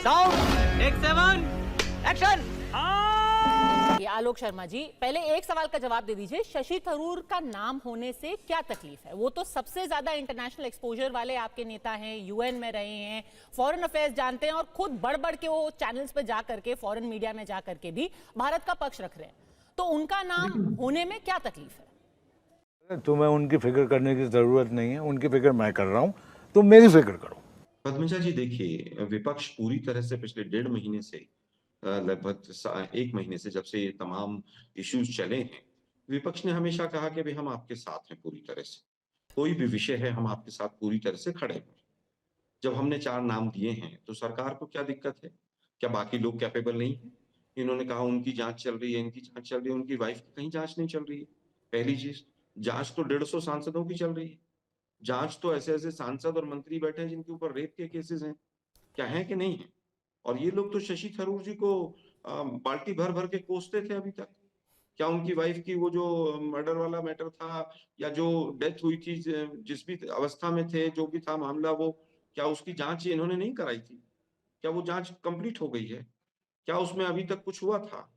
Sound take 7 action. ये आलोक शर्मा जी, पहले एक सवाल का जवाब दे दीजिए, शशि थरूर का नाम होने से क्या तकलीफ है? वो तो सबसे ज्यादा इंटरनेशनल एक्सपोजर वाले आपके नेता हैं, यूएन में रहे हैं, फॉरेन अफेयर्स जानते हैं और खुद बढ़ बढ़ के वो चैनल्स पे जा करके, फॉरेन मीडिया में जा करके भी भारत का पक्ष रख रहे हैं, तो उनका नाम होने में क्या तकलीफ है? तुम्हें उनकी फिक्र करने की जरूरत नहीं है, उनकी फिक्र मैं कर रहा हूं, तुम मेरी फिक्र करो। पद्मजा जी देखिए, विपक्ष पूरी तरह से पिछले 1.5 महीने से लगभग 1 महीने से, जब से ये तमाम इश्यूज चले हैं, विपक्ष ने हमेशा कहा कि भाई हम आपके साथ हैं पूरी तरह से, कोई भी विषय है हम आपके साथ पूरी तरह से खड़े हैं। जब हमने 4 नाम दिए हैं तो सरकार को क्या दिक्कत है? क्या बाकी लोग कैपेबल नहीं है? इन्होंने कहा उनकी जांच चल रही है, इनकी जांच चल रही है, उनकी वाइफ की कहीं जांच नहीं चल रही है। पहली चीज, जांच तो 150 सांसदों की चल रही है। जांच तो ऐसे ऐसे सांसद और मंत्री बैठे हैं जिनके ऊपर रेप के केसेस हैं, क्या है कि नहीं है? और ये लोग तो शशि थरूर जी को बाल्टी भर भर के कोसते थे अभी तक। क्या उनकी वाइफ की वो जो मर्डर वाला मैटर था या जो डेथ हुई थी, जिस भी अवस्था में थे, जो भी था मामला, वो क्या उसकी जांच इन्होंने नहीं कराई थी? क्या वो जांच कंप्लीट हो गई है? क्या उसमें अभी तक कुछ हुआ था?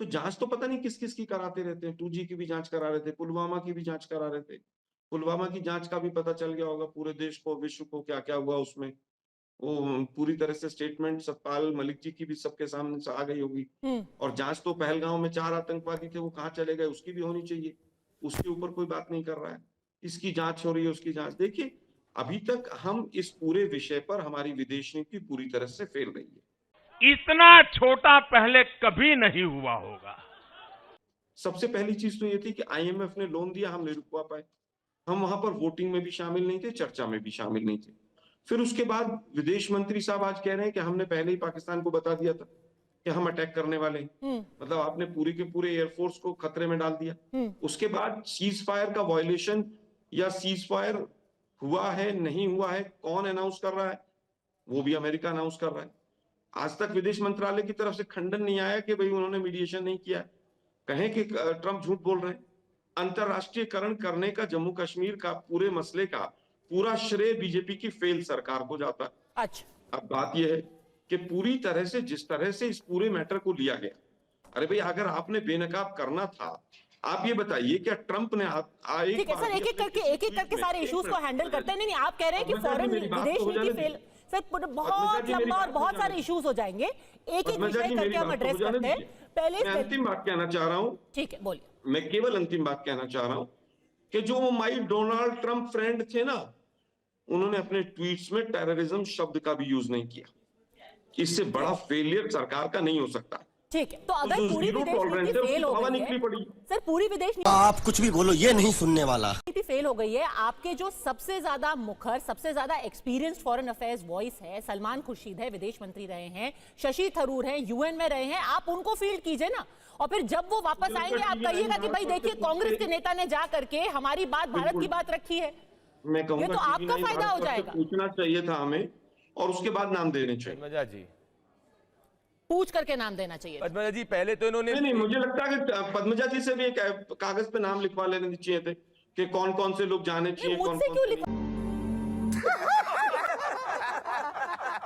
तो जांच तो पता नहीं किस किस की कराते रहते हैं। 2G की भी जांच करा रहे थे, पुलवामा की भी जांच करा रहे थे। पुलवामा की जांच का भी पता चल गया होगा पूरे देश को, विश्व को, क्या क्या हुआ उसमें। वो पूरी तरह से स्टेटमेंट सतपाल मलिक जी की भी सबके सामने से आ गई होगी। और जांच तो पहलगांव में 4 आतंकवादी थे, वो कहाँ चले गए, उसकी भी होनी चाहिए। उसके ऊपर कोई बात नहीं कर रहा है। इसकी जांच हो रही है, उसकी जांच। देखिए, अभी तक हम इस पूरे विषय पर हमारी विदेश नीति पूरी तरह से फेल रही है। इतना छोटा पहले कभी नहीं हुआ होगा। सबसे पहली चीज तो ये थी कि IMF ने लोन दिया, हम नहीं रुकवा पाए। हम वहां पर वोटिंग में भी शामिल नहीं थे, चर्चा में भी शामिल नहीं थे। फिर उसके बाद विदेश मंत्री साहब आज कह रहे हैं कि हमने पहले ही पाकिस्तान को बता दिया था कि हम अटैक करने वाले हैं। मतलब आपने पूरी के पूरे एयरफोर्स को खतरे में डाल दिया। उसके बाद सीज फायर का वायलेशन या सीज फायर हुआ है नहीं हुआ है, कौन अनाउंस कर रहा है? वो भी अमेरिका अनाउंस कर रहा है। आज तक विदेश मंत्रालय की तरफ से खंडन नहीं आया कि भाई उन्होंने मीडिएशन नहीं किया। कहें कि ट्रंप झूठ बोल रहे हैं। अंतरराष्ट्रीयकरण करने का जम्मू कश्मीर का पूरे मसले का पूरा श्रेय बीजेपी की फेल सरकार को जाता है। अच्छा, अब बात यह है कि पूरी तरह से जिस तरह से इस पूरे मैटर को लिया गया, अरे भाई अगर आपने बेनकाब करना था, आप ये बताइए क्या ट्रंप ने ठीक है सर, एक एक करके सारे इश्यूज को हैंडल करते हैं। नहीं, आप कह रहे हैं कि फॉरेन विदेश नीति फेल, सर बहुत लंबा और बहुत सारे इश्यूज हो जाएंगे। एक एक विषय करके हम एड्रेस करते हैं। पहले मैं अंतिम बात कहना चाह रहा हूँ। ठीक है, बोलिए। मैं केवल अंतिम बात कहना चाह रहा हूँ कि जो माई डोनाल्ड ट्रंप फ्रेंड थे ना, उन्होंने अपने ट्वीट्स में टेररिज्म शब्द का भी यूज नहीं किया। इससे बड़ा फेलियर सरकार का नहीं हो सकता। ठीक है, तो अगर पूरी विदेश नीति फेल हो गई है, सर पूरी विदेश नीति, आप कुछ भी बोलो, ये नहीं सुनने वाला। नीति फेल हो गई है, आपके जो सबसे ज्यादा मुखर, सबसे ज्यादा एक्सपीरियंस्ड फॉरेन अफेयर्स वॉइस है, सलमान खुर्शीद है, विदेश मंत्री रहे हैं, शशि थरूर हैं, यूएन में रहे हैं, आप उनको फील्ड कीजिए ना। और फिर जब वो वापस आएंगे आप कहिएगा कि भाई देखिए कांग्रेस के नेता ने जा करके हमारी बात, भारत की बात रखी है। मैं कहूंगा तो आपका फायदा हो जाएगा। पूछना चाहिए था हमें और उसके बाद नाम देने चाहिए। पद्मजा जी, पूछ करके नाम देना चाहिए। पद्मजा जी पहले तो इन्होंने नहीं, मुझे लगता है कि पद्मजा जी से भी एक कागज पे नाम लिखवा लेने चाहिए थे कि कौन कौन से लोग जाने चाहिए, कौन मुझसे कौन क्यों लिखवा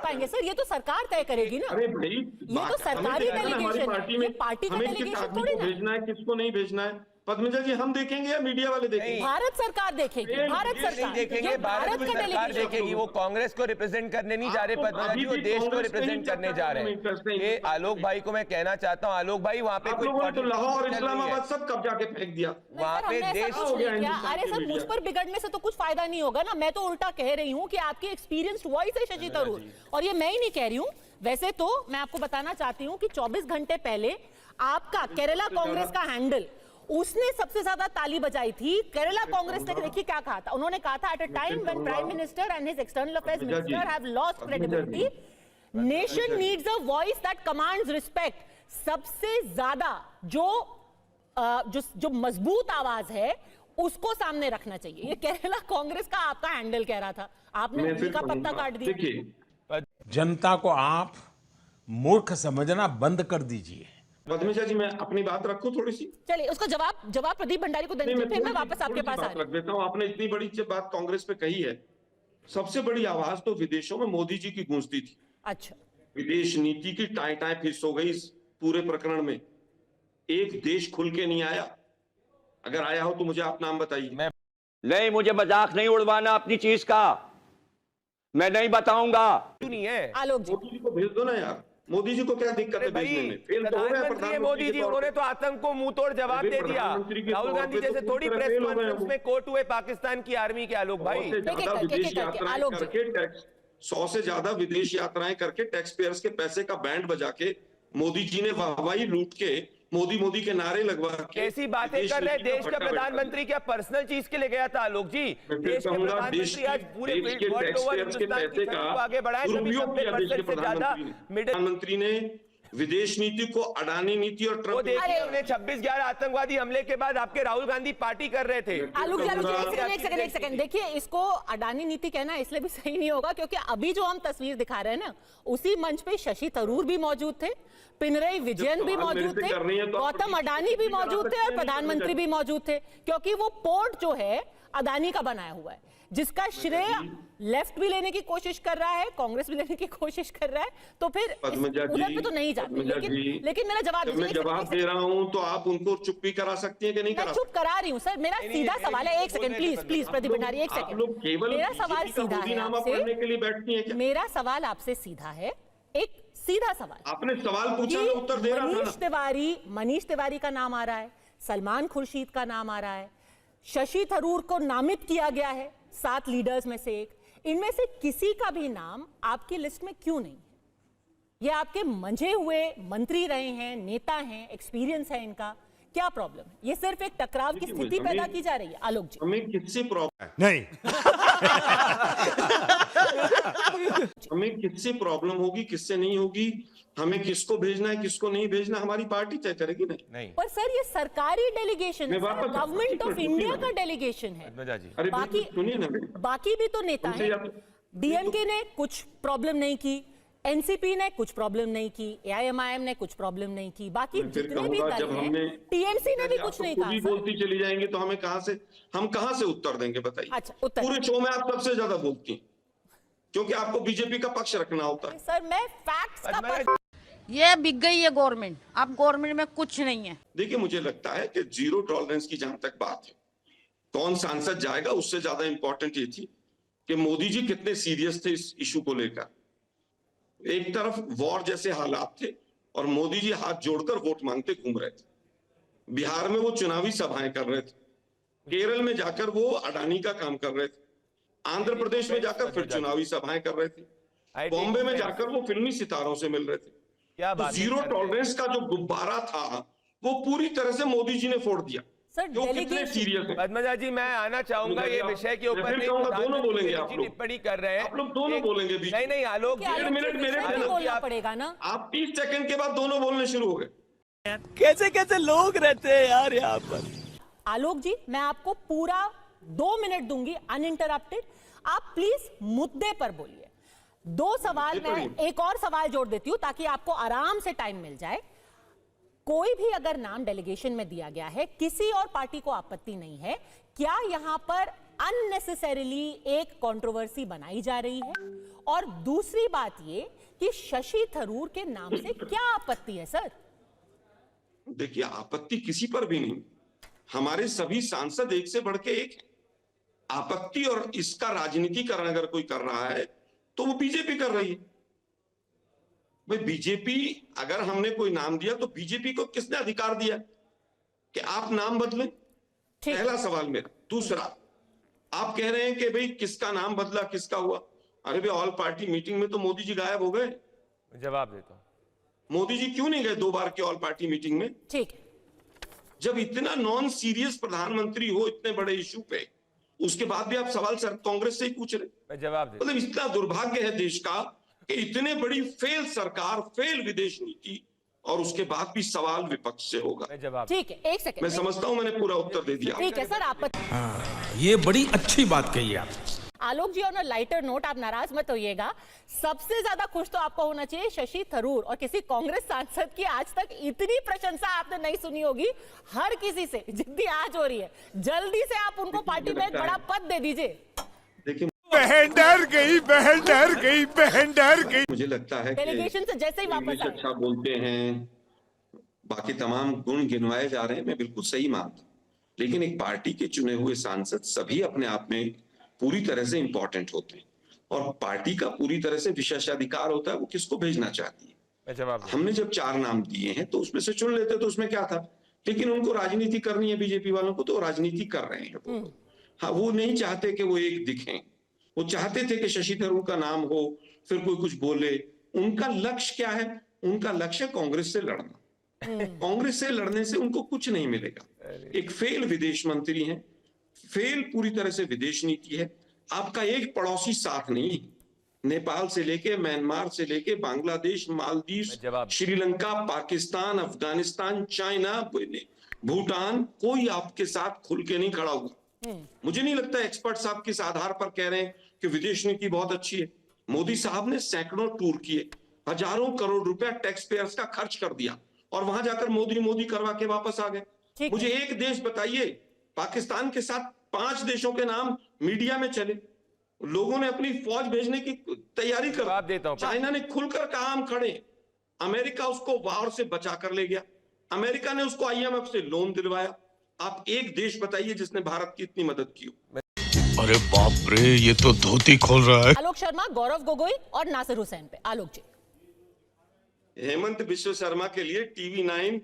पाएंगे सर? ये तो सरकार तय करेगी ना। अरे भाई, ये तो सरकारी डेलीगेशन है, ये पार्टी का डेलीगेशन थोड़ी ना। भेजना है, किसको नहीं भेजना है, पद्मजा जी हम देखेंगे या मीडिया वाले देखेंगे? भारत सरकार देखेगी, भारत सरकार देखेंगे, भारत की सरकार देखेगी। वो कांग्रेस को रिप्रेजेंट करने नहीं जा रहे पद्मजा जी, वो देश को रिप्रेजेंट करने जा रहे हैं। ये आलोक भाई को मैं कहना चाहता हूँ, आलोक भाई वहाँ पे कोई लाहौर इस्लामाबाद सब कब्जा के फेंक दिया वहाँ पे देश हो गया। अरे सर, मुझ पर बिगड़ने से तो कुछ फायदा नहीं होगा ना। मैं तो उल्टा कह रही हूँ कि आपकी एक्सपीरियंस्ड वॉइस है शशि थरूर, और ये मैं ही नहीं कह रही हूँ। वैसे तो मैं आपको बताना चाहती हूँ कि 24 घंटे पहले आपका केरला कांग्रेस का हैंडल, उसने सबसे ज्यादा ताली बजाई थी। केरला कांग्रेस ने देखिए क्या कहा था, उन्होंने कहा था at a time when prime minister and his external affairs minister have lost credibility, nation needs a voice that commands respect. सबसे ज्यादा जो मजबूत आवाज है उसको सामने रखना चाहिए। ये केरला कांग्रेस का आपका हैंडल कह रहा था, आपने उसी का पत्ता काट दिया। जनता को आप मूर्ख समझना बंद कर दीजिए। पद्मजा जी मैं अपनी बात रखूं थोड़ी सी? चलिए, उसका जवाब प्रदीप भंडारी को देने, फिर मैं वापस आपके पास रख देता हूं। आपने इतनी बड़ी बात कांग्रेस पे कही है, सबसे बड़ी आवाज तो विदेशों में मोदी जी की गूंजती थी। अच्छा, विदेश नीति की टाई टाई फिस हो गई इस पूरे प्रकरण में। एक देश खुल के नहीं आया, अगर आया हो तो मुझे आप नाम बताइए। नहीं, मुझे मजाक नहीं उड़वाना अपनी चीज का, मैं नहीं बताऊंगा। क्यों नहीं है? आलोक जी, मोदी जी को भेज दो ना यार, मोदी जी को क्या दिक्कत है भेजने में? फेल तो हो गए प्रधानमंत्री मोदी जी, उन्होंने तो आतंक को मुंह तोड़ जवाब दे दिया। राहुल गांधी जैसे थोड़ी प्रेस कॉन्फ्रेंस में कोर्ट हुए पाकिस्तान की आर्मी के। आलोक भाई, 100 से ज्यादा विदेश यात्राएं करके टैक्स पेयर्स के पैसे का बैंड बजा के मोदी जी ने वाहवाही लूट के मोदी मोदी के नारे लगवा के कैसी बातें कर रहे हैं? देश का प्रधानमंत्री क्या पर्सनल चीज के लिए गया था? आलोक जी, देश के प्रधानमंत्री आज पूरे वर्ल्ड ओवर हिंदुस्तान की को आगे बढ़ाए, सभी 90% से ज्यादा प्रधानमंत्री ने विदेश नीति को अडानी नीति और ट्रंप देखिए 26/11 आतंकवादी हमले के बाद आपके राहुल गांधी पार्टी कर रहे थे। आलोक जी, एक सेकंड देखिए, इसको अडानी नीति कहना इसलिए भी सही नहीं होगा क्योंकि अभी जो हम तस्वीर दिखा रहे हैं ना, उसी मंच पे शशि थरूर भी मौजूद थे, पिनरई विजयन भी मौजूद थे, गौतम अडानी भी मौजूद थे और प्रधानमंत्री भी मौजूद थे, क्योंकि वो पोर्ट जो है अडानी का बनाया हुआ है, जिसका श्रेय लेफ्ट भी लेने की कोशिश कर रहा है, कांग्रेस भी लेने की कोशिश कर रहा है। तो फिर उधर पे तो नहीं जाते, लेकिन मेरा जवाब दे रहा हूं तो आप उनको चुप भी करा सकती हैं कि नहीं? मैं चुप करा रही हूँ सर, मेरा सीधा सवाल है। एक सेकंड प्लीज प्रदीप भंडारी, एक सेकंड, मेरा सवाल सीधा है आपसे, मेरा सवाल आपसे सीधा है, एक सीधा सवाल। आपने सवाल पूछा, मैं उत्तर दे रहा था। मनीष तिवारी का नाम आ रहा है, सलमान खुर्शीद का नाम आ रहा है, शशि थरूर को नामित किया गया है 7 लीडर्स में से एक, इनमें से किसी का भी नाम आपकी लिस्ट में क्यों नहीं है? ये आपके मंझे हुए मंत्री रहे हैं, नेता हैं, एक्सपीरियंस है इनका, क्या प्रॉब्लम है? ये सिर्फ एक टकराव की स्थिति पैदा की जा रही है। आलोक जी, हमें किससे प्रॉब्लम नहीं हमें किससे प्रॉब्लम होगी, किससे नहीं होगी, हमें किसको भेजना है किसको नहीं भेजना, हमारी पार्टी तय करेगी। नहीं पर सर ये सरकारी डेलीगेशन है, गवर्नमेंट ऑफ इंडिया का डेलीगेशन है। अरे सुनिए ना, बाकी भी तो नेता हैं, डीएमके ने कुछ प्रॉब्लम नहीं की, एनसीपी ने कुछ प्रॉब्लम नहीं की, एआईएमआईएम ने कुछ प्रॉब्लम नहीं की, बाकी जितने भी दल हैं, टीएमसी ने भी कुछ नहीं कहा। बोलती चली जाएंगे तो हम कहां से उत्तर देंगे बताइए? अच्छा, उत्तर पूरे शो में आप सबसे ज्यादा बोलती हैं क्योंकि आपको बीजेपी का पक्ष रखना होता है। सर मैं फैक्ट्स का पक्ष, ये बिक गई है गवर्नमेंट, अब गवर्नमेंट में कुछ नहीं है। देखिए, मुझे लगता है कि जीरो टॉलरेंस की जहां तक बात है, कौन सांसद जाएगा उससे ज्यादा इंपॉर्टेंट ये थी कि मोदी जी कितने सीरियस थे इस इशू को लेकर। एक तरफ वॉर जैसे हालात थे और मोदी जी हाथ जोड़कर वोट मांगते घूम रहे थे, बिहार में वो चुनावी सभाएं कर रहे थे, केरल में जाकर वो अडानी का काम कर रहे थे, आंध्र प्रदेश में जाकर फिर चुनावी सभाएं कर रहे थे, बॉम्बे में जाकर वो फिल्मी सितारों से मिल रहे थे। तो जीरो टॉलरेंस का जो गुब्बारा था वो पूरी तरह से मोदी जी ने फोड़ दिया। सर कितने सीरियस है? पद्मजा जी, मैं आना चाहूंगा ये विषय के ऊपर। दोनों बोलेंगे आप लोग, टिप्पणी कर रहे हैं आप लोग दोनों बोलेंगे। नहीं आलोक, 1.5 मिनट मेरे बोलना पड़ेगा ना, आप 30 सेकंड के बाद दोनों बोलने शुरू हो गए। कैसे लोग रहते हैं यार यहाँ पर। आलोक जी, मैं आपको पूरा 2 मिनट दूंगी अनइंटरप्टेड, आप प्लीज मुद्दे पर बोलिए। 2 सवाल, मैं एक और सवाल जोड़ देती हूं ताकि आपको आराम से टाइम मिल जाए। कोई भी अगर नाम डेलीगेशन में दिया गया है, किसी और पार्टी को आपत्ति नहीं है, क्या यहां पर अननेसेसरीली एक कंट्रोवर्सी बनाई जा रही है? और दूसरी बात ये कि शशि थरूर के नाम से क्या आपत्ति है सर? देखिए, आपत्ति किसी पर भी नहीं, हमारे सभी सांसद एक से बढ़ के एक है। आपत्ति और इसका राजनीतिकरण अगर कोई कर रहा है तो वो बीजेपी कर रही है। भाई बीजेपी, अगर हमने कोई नाम दिया तो बीजेपी को किसने अधिकार दिया कि आप नाम बदलें? पहला सवाल मेरा। दूसरा, आप कह रहे हैं कि भाई किसका नाम बदला, किसका हुआ? अरे भाई, ऑल पार्टी मीटिंग में तो मोदी जी गायब हो गए। जवाब देता हूं, मोदी जी क्यों नहीं गए 2 बार की ऑल पार्टी मीटिंग में? ठीक है, जब इतना नॉन सीरियस प्रधानमंत्री हो इतने बड़े इशू पे, उसके बाद भी आप सवाल सर कांग्रेस से ही पूछ रहे। मैं जवाब देता हूं। मतलब इतना दुर्भाग्य है देश का कि इतने बड़ी फेल सरकार, फेल विदेश नीति, और उसके बाद भी सवाल विपक्ष से होगा। मैं जवाब, ठीक है, एक सेकंड, मैं समझता हूं मैंने पूरा उत्तर दे दिया। ठीक है सर, आप ये बड़ी अच्छी बात कही आप। आलोक जी, ऑन अ लाइटर नोट, आप नाराज मत होइएगा, सबसे ज्यादा खुश तो आपको होना चाहिए शशि थरूर, और किसी कांग्रेस सांसद की आज तक इतनी प्रशंसा आपने नहीं सुनी होगी हर किसी से जितनी आज हो रही है। जल्दी से आप उनको पार्टी में एक बड़ा पद दे दीजिए। देखिए, बहन डर गई, बहन डर गई, बहन डर गई। मुझे लगता है कि डेलीगेशन से जैसे ही वापस इंग्लिश आए। अच्छा बोलते हैं, बाकी तमाम गुण गिनवाए जा रहे हैं, मैं बिल्कुल सही मानता हूं, लेकिन एक पार्टी के चुने हुए सांसद सभी अपने आप में पूरी तरह से इंपॉर्टेंट होते हैं और पार्टी का पूरी तरह से विशेषाधिकार होता है वो किसको भेजना चाहती है। हमने जब 4 नाम दिए हैं तो उसमें से चुन लेते तो उसमें क्या था, लेकिन उनको राजनीति करनी है बीजेपी वालों को, तो राजनीति कर रहे हैं वो। हाँ, वो नहीं चाहते कि वो एक दिखें, वो चाहते थे कि शशि थरूर का नाम हो, फिर कोई कुछ बोले। उनका लक्ष्य क्या है? उनका लक्ष्य कांग्रेस से लड़ना। कांग्रेस से लड़ने से उनको कुछ नहीं मिलेगा। एक फेल विदेश मंत्री हैं, फेल पूरी तरह से विदेश नीति है, आपका एक पड़ोसी साथ नहीं है। नेपाल से लेके म्यांमार से लेके बांग्लादेश, मालदीव, श्रीलंका, पाकिस्तान, अफगानिस्तान, चाइना, भूटान, कोई आपके साथ खुल के नहीं खड़ा हुआ। मुझे नहीं लगता एक्सपर्ट्स आप किस आधार पर कह रहे हैं कि विदेश नीति बहुत अच्छी है। मोदी साहब ने सैकड़ों टूर किए, हजारों करोड़ रुपया टैक्स पेयर्स का खर्च कर दिया और वहां जाकर मोदी करवा के वापस आ गए। मुझे एक देश बताइए, पाकिस्तान के साथ 5 देशों के नाम मीडिया में चले, लोगों ने अपनी फौज भेजने की तैयारी कर, चाइना ने खुलकर कहा हम खड़े, अमेरिका उसको वॉर से बचा कर ले गया, अमेरिका ने उसको IMF से लोन दिलवाया। आप एक देश बताइए जिसने भारत की इतनी मदद की हो। अरे बाप रे, ये तो धोती खोल रहा है। आलोक शर्मा, गौरव गोगोई और नासिर हुसैन पे। आलोक जी। हेमंत बिश्व शर्मा के लिए TV9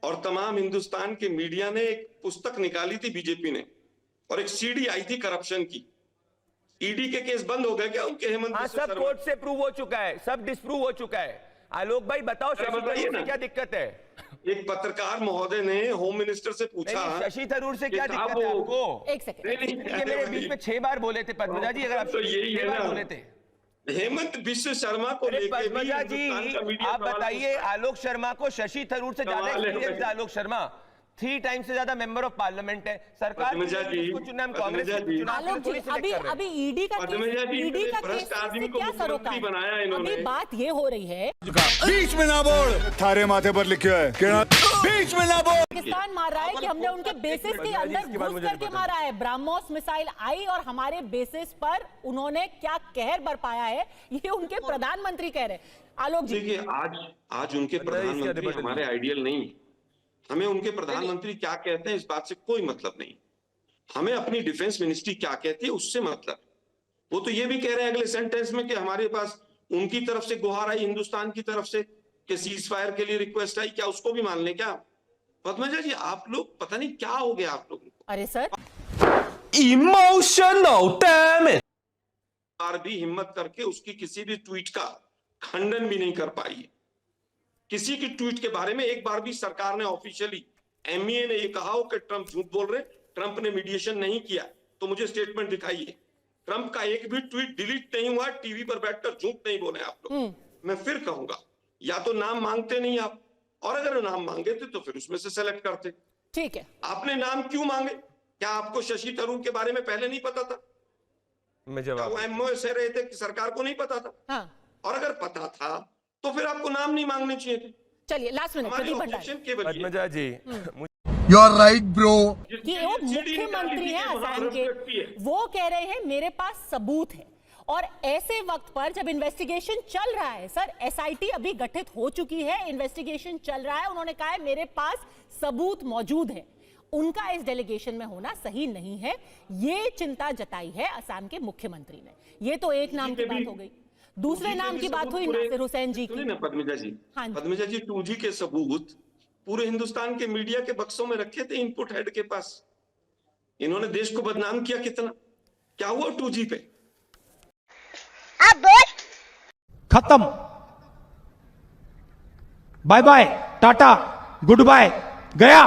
और तमाम हिंदुस्तान के मीडिया ने एक पुस्तक निकाली थी बीजेपी ने, और एक CD आई थी करप्शन की। ED के केस बंद हो गए क्या उनके? हेमंत बिश्व सब शर्मा कोर्ट से प्रूव हो चुका है, सब डिस्प्रूव हो चुका है। आलोक भाई बताओ, शशि थरूर से क्या दिक्कत है? एक पत्रकार महोदय ने होम मिनिस्टर से पूछा, शशि थरूर से क्या कि दिक्कत आप है वो- आपको? एक सेकंड। ये मेरे बीच में 6 बार बोले थे पद्मजा जी, अगर आप तो यही 6 है बार ना। बोले थे। हेमंत बिश्व शर्मा को अरे लेके भी पद्मजा जी, हिंदुस्तान का मीडिया आप सवाल बताइए, पूछता है। आलोक शर्मा को शशि थरूर से ज्यादा सवाल है एक्सपीरियंस है। भाई। आलोक शर्मा 3 टाइम से ज्यादा मेंबर ऑफ पार्लियामेंट है। सरकार पद्मजा जी, को चुना, हम कांग्रेस पद्मजा को जी। चुनाव के लिए आलोक जी, थोड़ी select कर रहे हैं। अभी ED का पद्मजा जी, ED का भ्रष्ट केस आदमी से को क्या मुख्यमंत्री सरोकार? बनाया इन्होंने। अभी बात ये हो रही है, बीच में ना बोल, थारे माथे पर लिखा है कहना, बीच में ना बोल। पाकिस्तान मार रहा है कि हमने उनके बेसिस के अंदर घुस करके मारा है। ब्रह्मोस मिसाइल आई और हमारे बेसिस पर उन्होंने क्या कहर बरपाया है, ये उनके प्रधानमंत्री कह रहे हैं। आलोक जी, देखिए, आज उनके प्रधानमंत्री हमारे आइडियल नहीं है। हमें उनके प्रधानमंत्री क्या कहते हैं इस बात से कोई मतलब नहीं। हमें अपनी डिफेंस मिनिस्ट्री क्या कहती है उससे मतलब। वो तो ये भी कह रहे हैं अगले सेंटेंस में कि हमारे पास उनकी तरफ से गुहार आई, हिंदुस्तान की तरफ से कि सीज फायर के लिए रिक्वेस्ट आई, क्या उसको भी मान लें क्या? पद्मजा जी, आप लोग पता नहीं क्या हो गया आप लोगों को। अरे सर, इमोशनल डैमेज। बार भी हिम्मत करके उसकी किसी भी ट्वीट का खंडन भी नहीं कर पाई है। किसी की ट्वीट के बारे में एक बार भी सरकार ने ऑफिशियली, MEA ने ये कहा हो कि ट्रंप झूठ बोल रहे, ट्रंप ने मीडिएशन नहीं किया, तो मुझे स्टेटमेंट दिखाइए। ट्रंप का एक भी ट्वीट डिलीट नहीं हुआ, टीवी पर बैठकर झूठ नहीं बोले आप लोग। मैं फिर कहूंगा, या तो नाम मांगते नहीं आप, और अगर नाम मांगे थे तो फिर उसमें से सेलेक्ट करते। ठीक है, आपने नाम क्यों मांगे? क्या आपको शशि थरूर के बारे में पहले नहीं पता था? मैं क्या वो MOA से रहे थे कि सरकार को नहीं पता था? हाँ, और अगर पता था तो फिर आपको नाम नहीं मांगने चाहिए थे। चलिए लास्ट मिनट हमारी प्रदीप भंडारी। ऑब्जेक्शन केवल ये पद्मजा जी, यू आर राइट ब्रो। कि वो मुख्यमंत्री हैं असम के, वो कह रहे हैं मेरे पास सबूत है। और ऐसे वक्त पर जब इन्वेस्टिगेशन चल रहा है, सर SIT अभी गठित हो चुकी है, इन्वेस्टिगेशन चल रहा है, उन्होंने कहा है मेरे पास सबूत मौजूद है, उनका इस डेलीगेशन में होना सही नहीं है, ये चिंता जताई है असम के मुख्यमंत्री ने। ये तो एक नाम की बात हो गई। दूसरे नाम की बात हुई नासिर हुसैन जी की। पद्मजा जी, हाँ जी। पद्मजा जी, 2G के सबूत पूरे हिंदुस्तान के मीडिया के बक्सों में रखे थे इनपुट हेड के पास। इन्होंने देश को बदनाम किया कितना। क्या हुआ 2G पे? खत्म, bye bye, tata, good bye, गया।